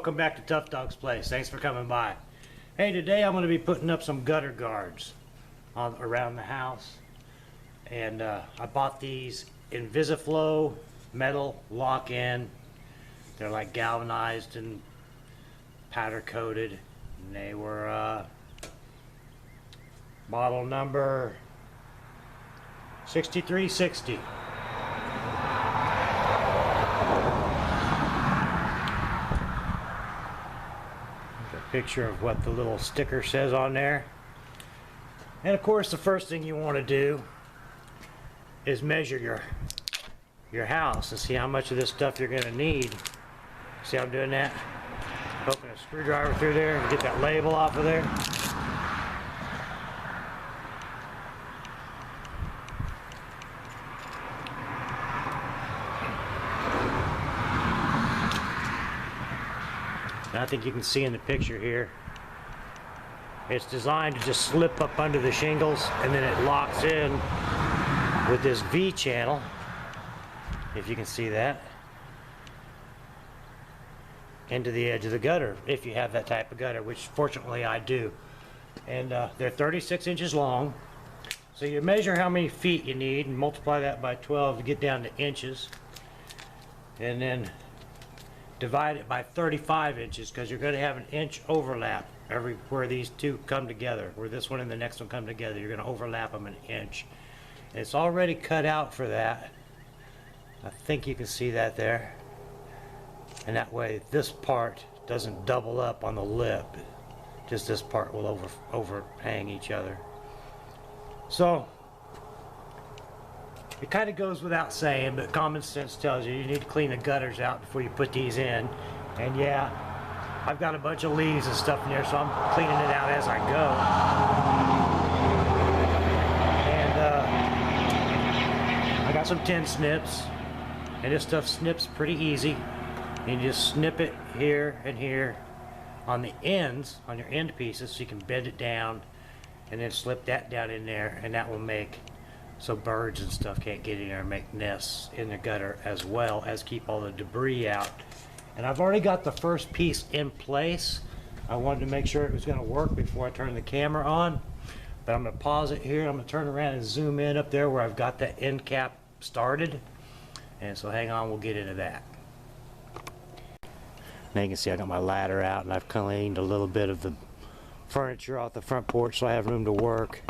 Welcome back to Tough Dog's Place. Thanks for coming by. Hey, today I'm going to be putting up some gutter guards around the house. And I bought these Invisaflow Metal lock-in. They're like galvanized and powder coated. And they were model number 6360. Picture of what the little sticker says on there. And of course the first thing you want to do is measure your house and see how much of this stuff you're going to need. See how I'm doing that? Poking a screwdriver through there and get that label off of there. I think you can see in the picture here, it's designed to just slip up under the shingles and then it locks in with this V channel, if you can see that, into the edge of the gutter, if you have that type of gutter, which fortunately I do. And they're 36 inches long, so you measure how many feet you need and multiply that by 12 to get down to inches, and then divide it by 35 inches, because you're going to have an inch overlap where these two come together, where this one and the next one come together. You're going to overlap them an inch. And it's already cut out for that. I think you can see that there. And that way this part doesn't double up on the lip. Just this part will overhang each other. So it kind of goes without saying, but common sense tells you need to clean the gutters out before you put these in. And yeah, I've got a bunch of leaves and stuff in there, so I'm cleaning it out as I go. And I got some tin snips, and this stuff snips pretty easy. You just snip it here and here on the ends, on your end pieces, so you can bend it down and then slip that down in there, and that will make so birds and stuff can't get in there and make nests in the gutter, as well as keep all the debris out. And I've already got the first piece in place. I wanted to make sure it was going to work before I turn the camera on. But I'm going to pause it here. I'm going to turn around and zoom in up there where I've got that end cap started. And so hang on, we'll get into that. Now you can see I got my ladder out, and I've cleaned a little bit of the furniture off the front porch so I have room to work.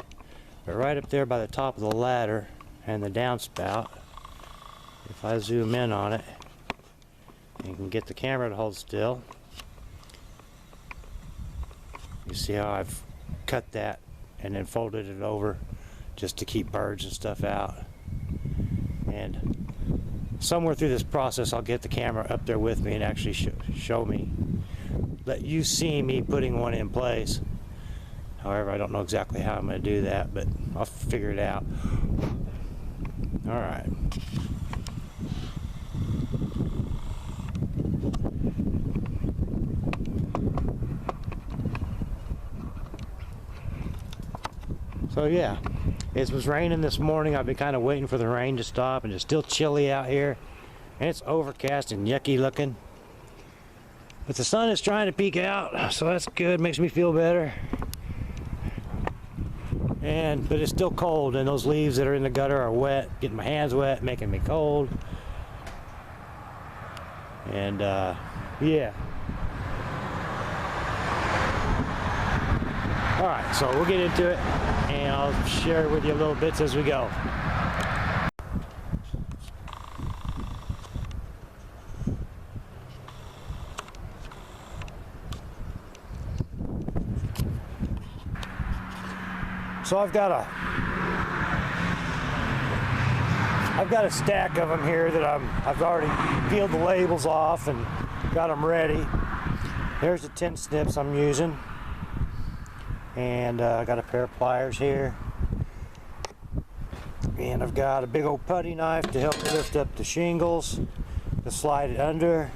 But right up there by the top of the ladder and the downspout, if I zoom in on it, you can get the camera to hold still. You see how I've cut that and then folded it over just to keep birds and stuff out. And somewhere through this process I'll get the camera up there with me and actually show me, let you see me putting one in place. However, I don't know exactly how I'm going to do that, but I'll figure it out. All right. So yeah, it was raining this morning. I've been kind of waiting for the rain to stop, and it's still chilly out here. And it's overcast and yucky looking. But the sun is trying to peek out, so that's good. Makes me feel better. But it's still cold, and those leaves that are in the gutter are wet, getting my hands wet, making me cold. And yeah. Alright, so we'll get into it, and I'll share with you little bits as we go. So I've got a stack of them here that I've already peeled the labels off and got them ready. There's the tin snips I'm using, and I got a pair of pliers here, and I've got a big old putty knife to help lift up the shingles, to slide it under,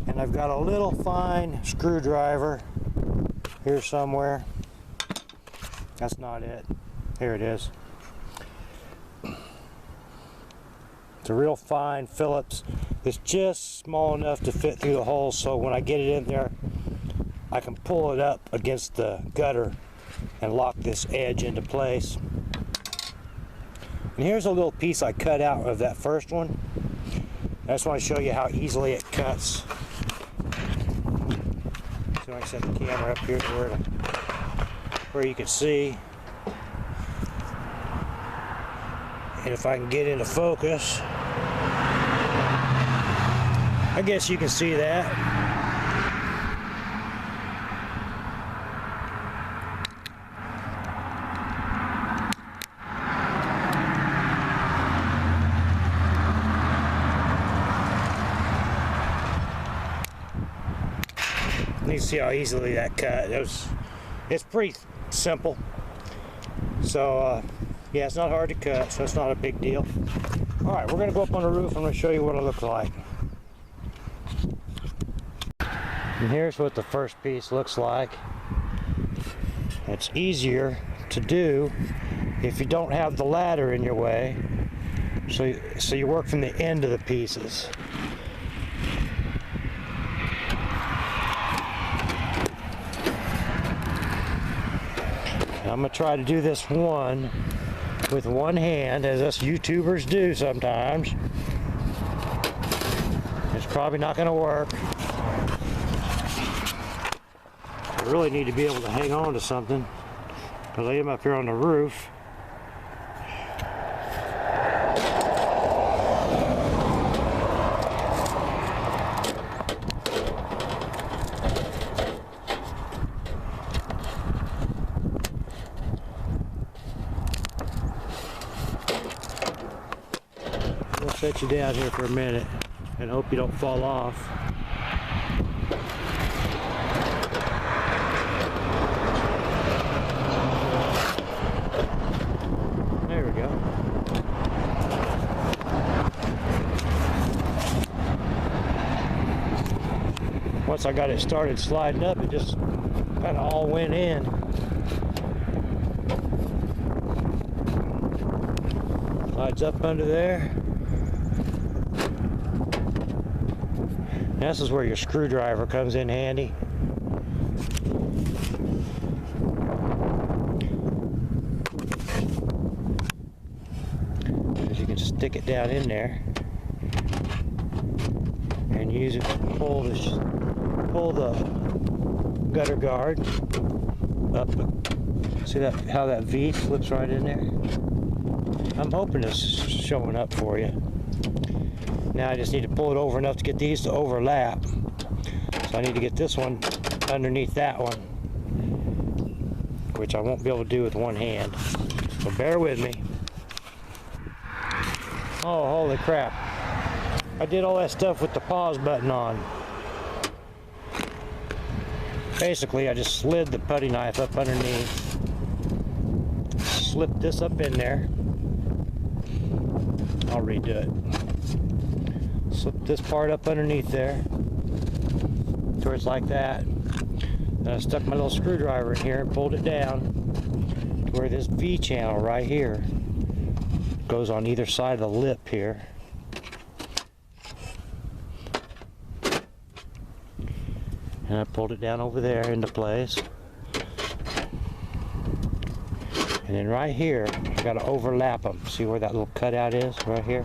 and I've got a little fine screwdriver here somewhere. That's not it. Here it is. It's a real fine Phillips. It's just small enough to fit through the hole, so when I get it in there, I can pull it up against the gutter and lock this edge into place. And here's a little piece I cut out of that first one. I just want to show you how easily it cuts. So I set the camera up here to where you can see. And if I can get into focus, I guess you can see that. You can see how easily that cut. It's pretty simple. So yeah, it's not hard to cut, so it's not a big deal. All right, we're gonna go up on the roof. I'm gonna show you what it looks like. And here's what the first piece looks like. It's easier to do if you don't have the ladder in your way. So you work from the end of the pieces. I'm gonna try to do this one with one hand, as us YouTubers do sometimes. It's probably not gonna work. I really need to be able to hang on to something because I am up here on the roof. We'll set you down here for a minute and hope you don't fall off. There we go. Once I got it started sliding up, it just kind of all went in. Slides up under there. This is where your screwdriver comes in handy. Because you can stick it down in there and use it to pull the gutter guard up. See that how that V flips right in there? I'm hoping it's showing up for you. Now I just need to pull it over enough to get these to overlap. So I need to get this one underneath that one, which I won't be able to do with one hand. So bear with me. Oh, holy crap. I did all that stuff with the pause button on. Basically, I just slid the putty knife up underneath, slipped this up in there. I'll redo it. Slip this part up underneath there to where it's like that. Then I stuck my little screwdriver in here and pulled it down to where this V channel right here goes on either side of the lip here. And I pulled it down over there into place. And then right here, I gotta overlap them. See where that little cutout is right here?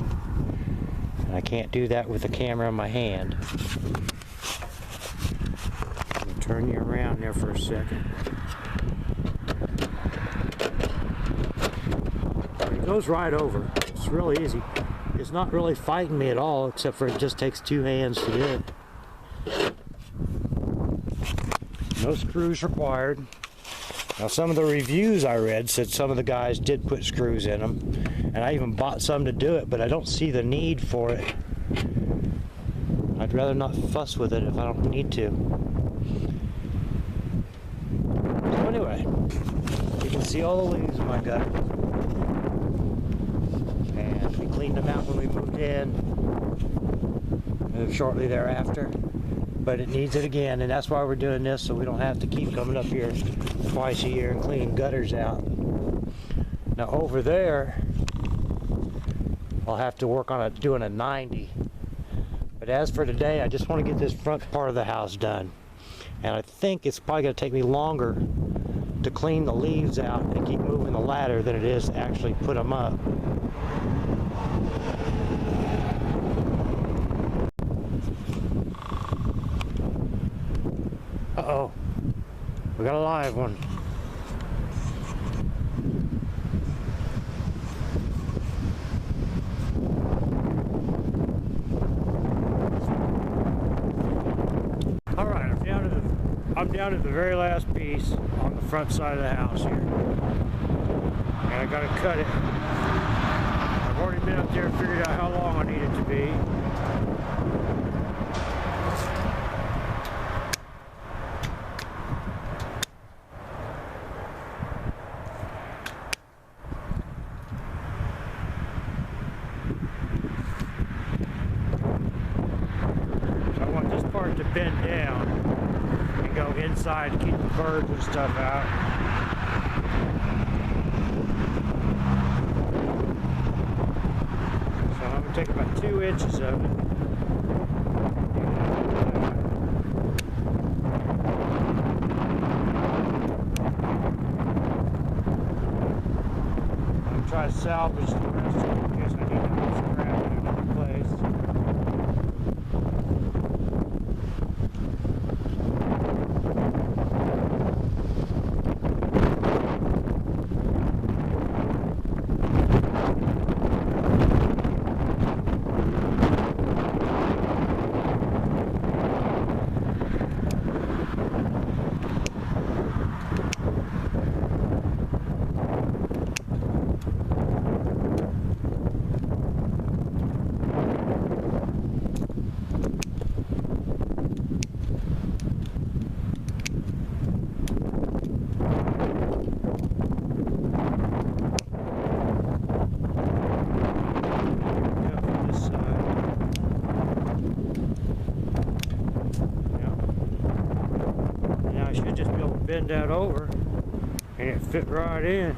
I can't do that with the camera in my hand. Let me turn you around there for a second. It goes right over. It's really easy. It's not really fighting me at all, except for it just takes two hands to do it. No screws required. Now some of the reviews I read said some of the guys did put screws in them, and I even bought some to do it, but I don't see the need for it. I'd rather not fuss with it if I don't need to. So anyway, you can see all the leaves in my gutter. And we cleaned them out when we moved in, shortly thereafter. But it needs it again, and that's why we're doing this, so we don't have to keep coming up here twice a year and cleaning gutters out. Now over there, I'll have to work on it doing a 90. But as for today, I just want to get this front part of the house done. And I think it's probably going to take me longer to clean the leaves out and keep moving the ladder than it is to actually put them up. Uh-oh, we got a live one. All right, I'm down to the very last piece on the front side of the house here. And I gotta cut it. I've already been up there and figured out how long I need it to be. To bend down and go inside to keep the birds and stuff out. So I'm going to take about 2 inches of it. I'm going to try to salvage the rest of it in case I need to move scrap in another place. Bend that over and it fit right in.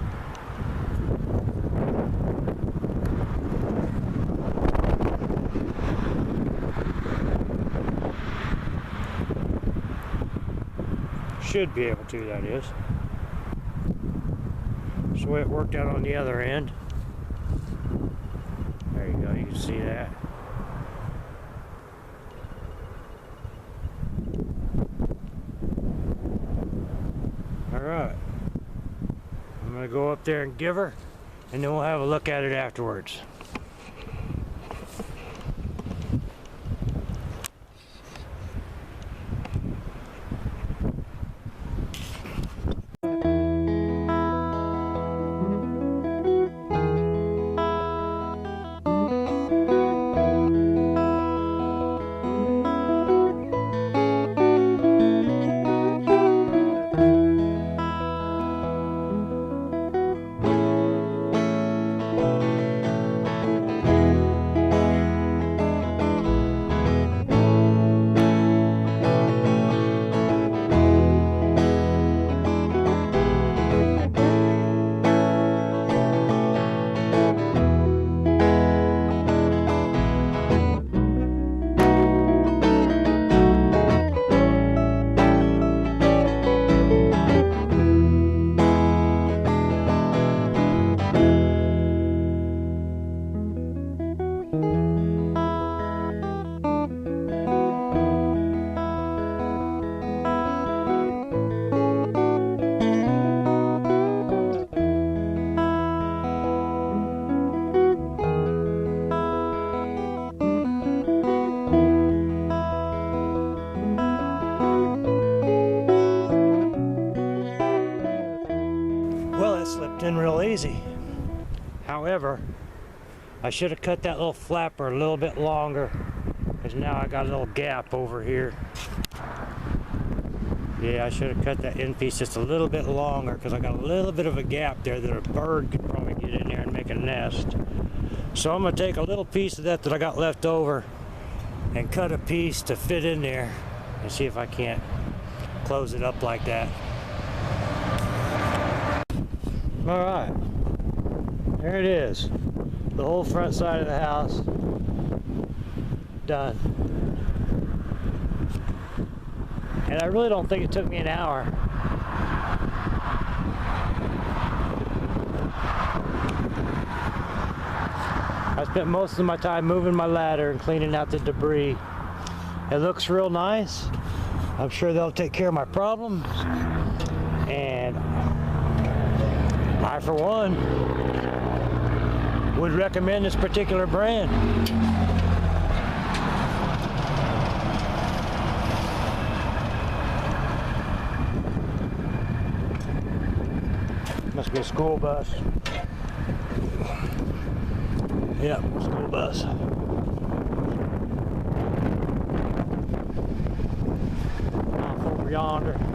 Should be able to, that is. That's the way it worked out on the other end. There you go, you can see that. Alright, I'm going to go up there and give her, and then we'll have a look at it afterwards. In real easy. However, I should have cut that little flapper a little bit longer, because now I got a little gap over here. Yeah, I should have cut that end piece just a little bit longer, because I got a little bit of a gap there that a bird could probably get in there and make a nest. So I'm going to take a little piece of that I got left over and cut a piece to fit in there and see if I can't close it up like that. All right, there it is. the whole front side of the house done. And I really don't think it took me an hour. I spent most of my time moving my ladder and cleaning out the debris. It looks real nice. I'm sure they'll take care of my problems. And I, for one, would recommend this particular brand. Must be a school bus. Yep, school bus. Off over yonder.